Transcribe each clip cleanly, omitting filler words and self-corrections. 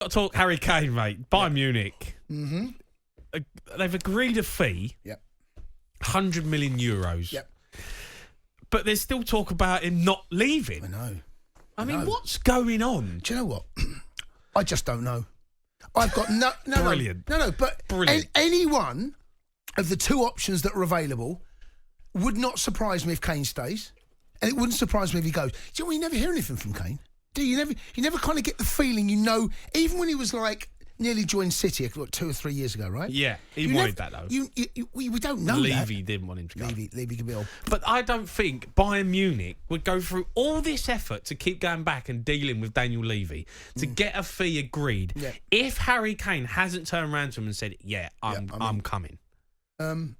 Got to talk Harry Kane, mate. Bayern Munich. Mm-hmm. They've agreed a fee. Yep. 100 million euros. Yep. But there's still talk about him not leaving. I know. I mean, what's going on? Do you know what? I just don't know. I've got no. Brilliant. No. But any one of the two options that are available would not surprise me if Kane stays, and it wouldn't surprise me if he goes. Do you know what? You never hear anything from Kane. Do you? You never kind of get the feeling, even when he was like nearly joined City, what, 2 or 3 years ago, right? Yeah, he wanted that though. We don't know that. Levy didn't want him to go. Levy could be old. But I don't think Bayern Munich would go through all this effort to keep going back and dealing with Daniel Levy to get a fee agreed. Yeah. If Harry Kane hasn't turned around to him and said, I'm coming. Well,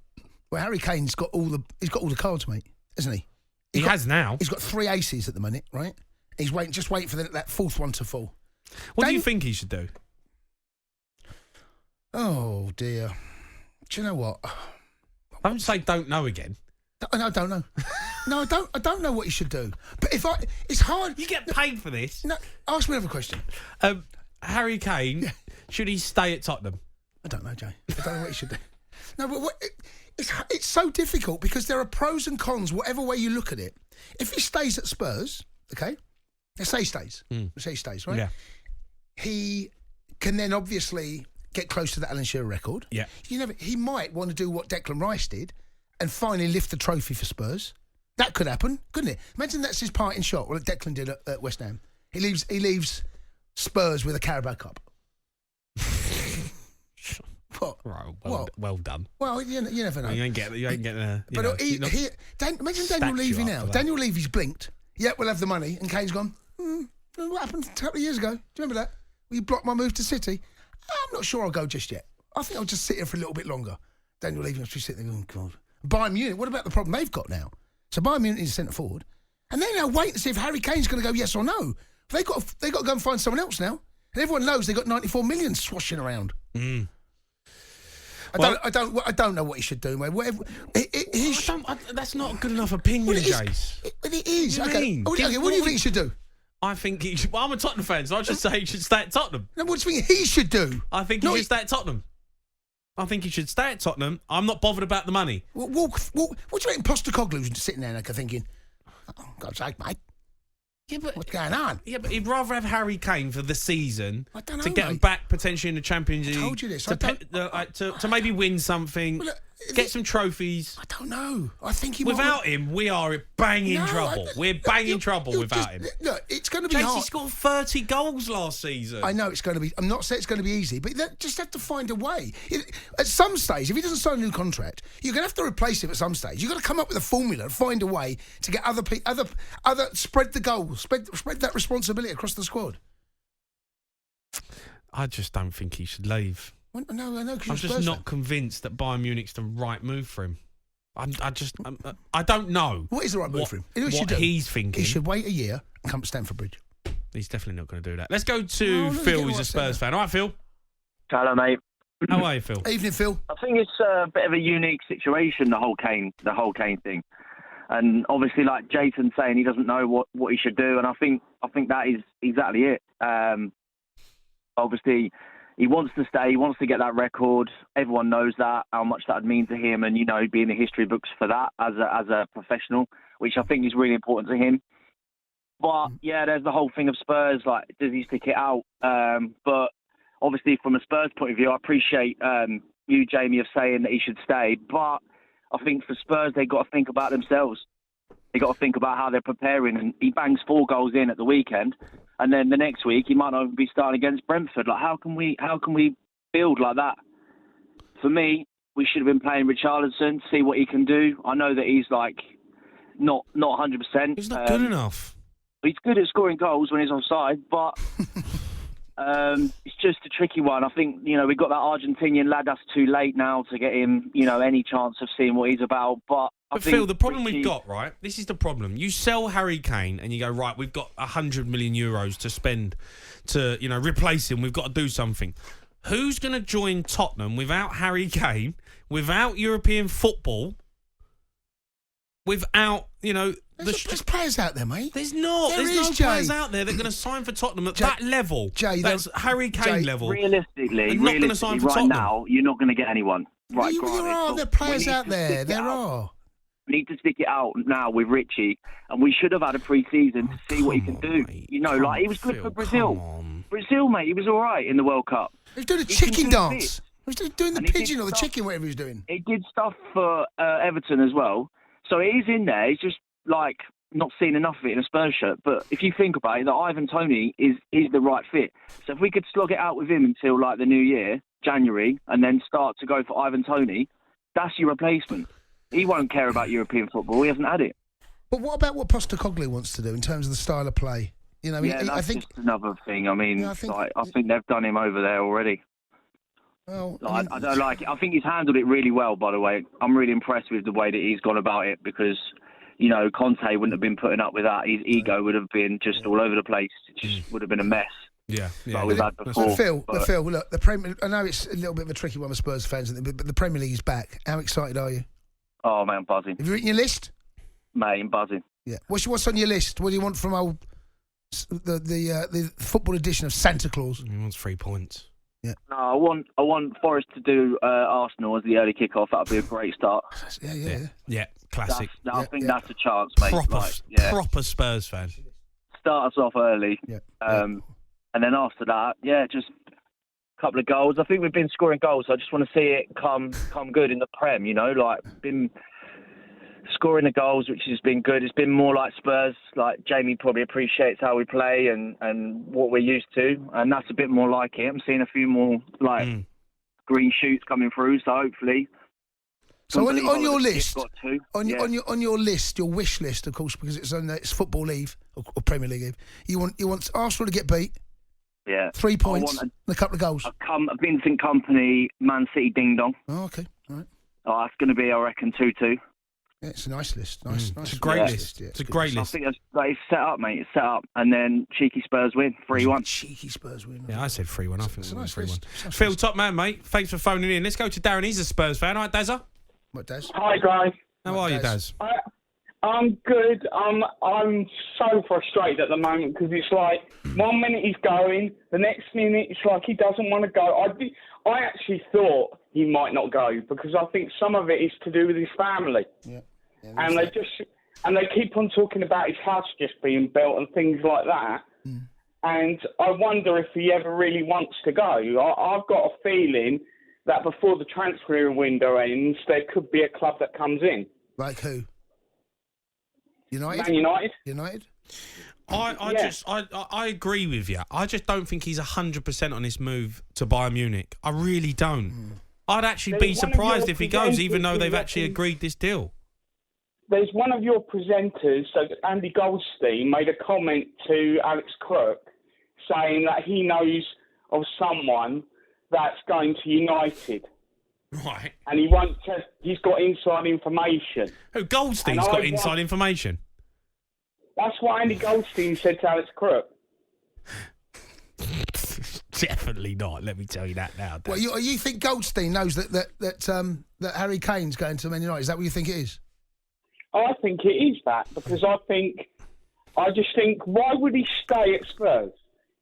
Harry Kane's got all the cards, mate, hasn't he? He has now. He's got 3 aces at the minute, right? He's just waiting for that fourth one to fall. What do you think he should do? Oh dear. Do you know what? Don't say don't know again. I don't know. No, I don't know what he should do. But it's hard. You get paid for this. No, ask me another question. Harry Kane, should he stay at Tottenham? I don't know, Jay. I don't know what he should do. No, but it's so difficult because there are pros and cons, whatever way you look at it. If he stays at Spurs, okay, let's say he stays. Let's say he stays, right? Yeah. He can then obviously get close to the Alan Shearer record. Yeah. He might want to do what Declan Rice did and finally lift the trophy for Spurs. That could happen, couldn't it? Imagine that's his parting shot, what Declan did at West Ham. He leaves Spurs with a Carabao Cup. What? Right, well done. Well, you never know. You ain't getting a... But imagine Daniel Levy now. Daniel Levy's blinked. Yeah, we'll have the money. And Kane's gone, what happened a couple of years ago? Do you remember that? Well, you blocked my move to City. I'm not sure I'll go just yet. I think I'll just sit here for a little bit longer. Daniel Levy must be sitting there going, God. Bayern Munich, what about the problem they've got now? So Bayern Munich is centre forward. And they're now waiting to see if Harry Kane's going to go yes or no. They've got to go and find someone else now. And everyone knows they've got 94 million swashing around. I don't know what he should do, mate. That's not a good enough opinion, Jace. It is. Okay. What do you think he should do? I think he should... Well, I'm a Tottenham fan, so I should say he should stay at Tottenham. No, what do you think he should do? I think he should stay at Tottenham. I think he should stay at Tottenham. I'm not bothered about the money. What do you think Postecoglou's sitting there thinking, oh, God's sake, mate. Yeah, but what's going on? Yeah, but he'd rather have Harry Kane for the season to get him back potentially in the Champions League. I told you this. To maybe win something, get some trophies. I don't know. I think without him, we are banging trouble. We're banging trouble without him. Look, it's going to be hard. He scored 30 goals last season. I know it's going to be. I'm not saying it's going to be easy, but you just have to find a way. At some stage, if he doesn't sign a new contract, you're going to have to replace him at some stage. You've got to come up with a formula, find a way to get other spread the goals, spread that responsibility across the squad. I just don't think he should leave. Well, no, I know. I'm just not convinced that Bayern Munich's the right move for him. I don't know. What is the right move for him? What he's thinking. He should wait a year and come to Stamford Bridge. He's definitely not going to do that. Let's go to Phil, who's a Spurs fan. All right, Phil. Hello, mate. How are you, Phil? Evening, Phil. I think it's a bit of a unique situation, the whole Kane thing. And obviously, like Jason's saying, he doesn't know what he should do, and I think that is exactly it. Obviously, he wants to stay. He wants to get that record. Everyone knows that, how much that would mean to him, and he'd be in the history books for that as a professional, which I think is really important to him. But yeah, there's the whole thing of Spurs. Like, does he stick it out? But obviously, from a Spurs point of view, I appreciate you, Jamie, of saying that he should stay. But I think for Spurs, they've got to think about themselves. They've got to think about how they're preparing. And he bangs 4 goals in at the weekend, and then the next week he might not even be starting against Brentford. Like, how can we build like that? For me, we should have been playing Richarlison, see what he can do. I know that he's like not 100%. He's not good enough. He's good at scoring goals when he's offside, but it's just a tricky one. I think, we got that Argentinian lad. That's too late now to get him, any chance of seeing what he's about. But Phil, the problem we've got, right? This is the problem. You sell Harry Kane and you go, right, we've got 100 million euros to spend to, replace him. We've got to do something. Who's going to join Tottenham without Harry Kane, without European football, without, There's players out there, mate. There's not. There There's no is, Jay. players out there that are going to sign for Tottenham at that level. Jay, that's Harry Kane level. Realistically, not going to sign for right Tottenham. now, you're not going to get anyone. Right, There granted, are. but There are players we need out to there. stick it There out. are. We need to stick it out now with Richie, and we should have had a pre-season to see what he can do. Mate. You know, like he was good Phil, for Brazil. come on. Brazil, mate, he was all right in the World Cup. He was doing a He chicken can do dance. it. He was doing the And he did pigeon or the stuff. chicken, whatever he was doing. He did stuff for Everton as well, so he's in there. He's just like not seen enough of it in a Spurs shirt. But if you think about it, that Ivan Toney is the right fit. So if we could slog it out with him until like the new year, January, and then start to go for Ivan Toney, that's your replacement. He won't care about European football. He hasn't had it. But what about what Postecoglou wants to do in terms of the style of play? You know, Yeah, that's I think. just another thing. I mean, Yeah, I think they've done him over there already. Well, Like, I don't like it. I think he's handled it really well, by the way. I'm really impressed with the way that he's gone about it because, you know, Conte wouldn't have been putting up with that. His ego would have been just all over the place. It just would have been a mess. Yeah. Like we've had before. But Phil, look, the Premier. I know it's a little bit of a tricky one with Spurs fans, but the Premier League is back. How excited are you? Oh, man, I'm buzzing. Have you written your list? Mate, I'm buzzing. Yeah. What's on your list? What do you want from the football edition of Santa Claus? He wants 3 points. No, I want Forest to do Arsenal as the early kickoff. That would be a great start. Yeah. Classic. I think that's a chance, mate. Proper Spurs fan. Start us off early. Yeah. And then after that, just a couple of goals. I think we've been scoring goals. So I just want to see it come good in the Prem, you know, like been scoring the goals, which has been good. It's been more like Spurs. Like Jamie probably appreciates how we play and what we're used to. And that's a bit more like it. I'm seeing a few more green shoots coming through. So hopefully. So on your list, on your list, your wish list, of course, because it's Football Eve or Premier League Eve. You want Arsenal to get beat. Yeah. 3 points and a couple of goals. A Vincent Kompany, Man City ding dong. Oh, okay. All right. Oh, that's going to be, I reckon, 2-2. Yeah, it's a nice list. Nice. It's a great list. Yeah, it's a great list. I think it's set up, mate. It's set up. And then cheeky Spurs win, 3-1. Cheeky Spurs win. Yeah, I said 3-1. I think It's a we'll nice win 3-1. list. Phil, top man, mate. Thanks for phoning in. Let's go to Darren. He's a Spurs fan. All right, Dazza? What, Daz? Hi, guys. How are you, Daz? I'm good. I'm so frustrated at the moment because it's like 1 minute he's going, the next minute it's like he doesn't want to go. I actually thought he might not go because I think some of it is to do with his family. Yeah. And they keep on talking about his house just being built and things like that. And I wonder if he ever really wants to go. I've got a feeling that before the transfer window ends, there could be a club that comes in. Like who? United? Man United? United? I agree with you. I just don't think he's 100% on this move to Bayern Munich. I really don't. I'd actually be surprised if he goes, even though they've actually agreed this deal. There's one of your presenters, so Andy Goldstein, made a comment to Alex Crook saying that he knows of someone that's going to United. Right. And he's got inside information. Who, Goldstein's got inside information? That's what Andy Goldstein said to Alex Crook. Definitely not. Let me tell you that now. Well, you think Goldstein knows that Harry Kane's going to Man United? Is that what you think it is? I think it is that because I just think, why would he stay at Spurs?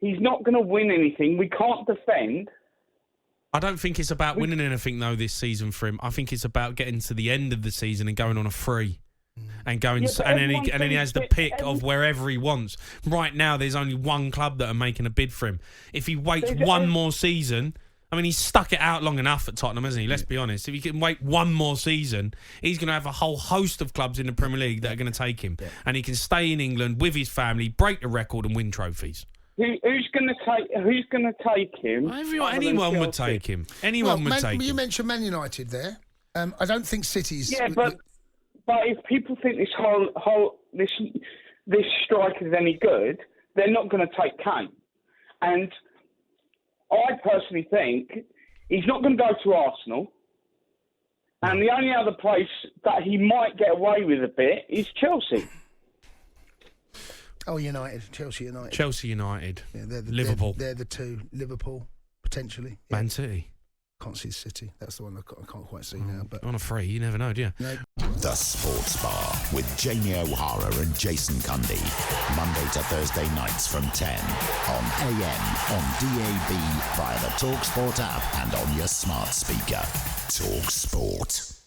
He's not going to win anything. We can't defend. I don't think it's about winning anything, though, this season for him. I think it's about getting to the end of the season and going on a free. And going, and then he has the pick of wherever he wants. Right now, there's only one club that are making a bid for him. If he waits one more season, I mean, he's stuck it out long enough at Tottenham, hasn't he? Let's be honest. If he can wait one more season, he's going to have a whole host of clubs in the Premier League that are going to take him, and he can stay in England with his family, break the record, and win trophies. Who's going to take him? Anyone would take him. Anyone would take him. You mentioned Man United there. I don't think City's. Yeah, but if people think this striker is any good, they're not going to take Kane. And I personally think he's not going to go to Arsenal. And the only other place that he might get away with a bit is Chelsea. Oh, United. Chelsea United. Chelsea United. Yeah, Liverpool. They're the two. Liverpool, potentially. Yeah. Man City. Can't see City. That's the one I can't quite see now. But On a free, you never know, do you? no. The Sports Bar with Jamie O'Hara and Jason Cundy. Monday to Thursday nights from 10 on AM, on DAB, via the talkSPORT app and on your smart speaker. talkSPORT.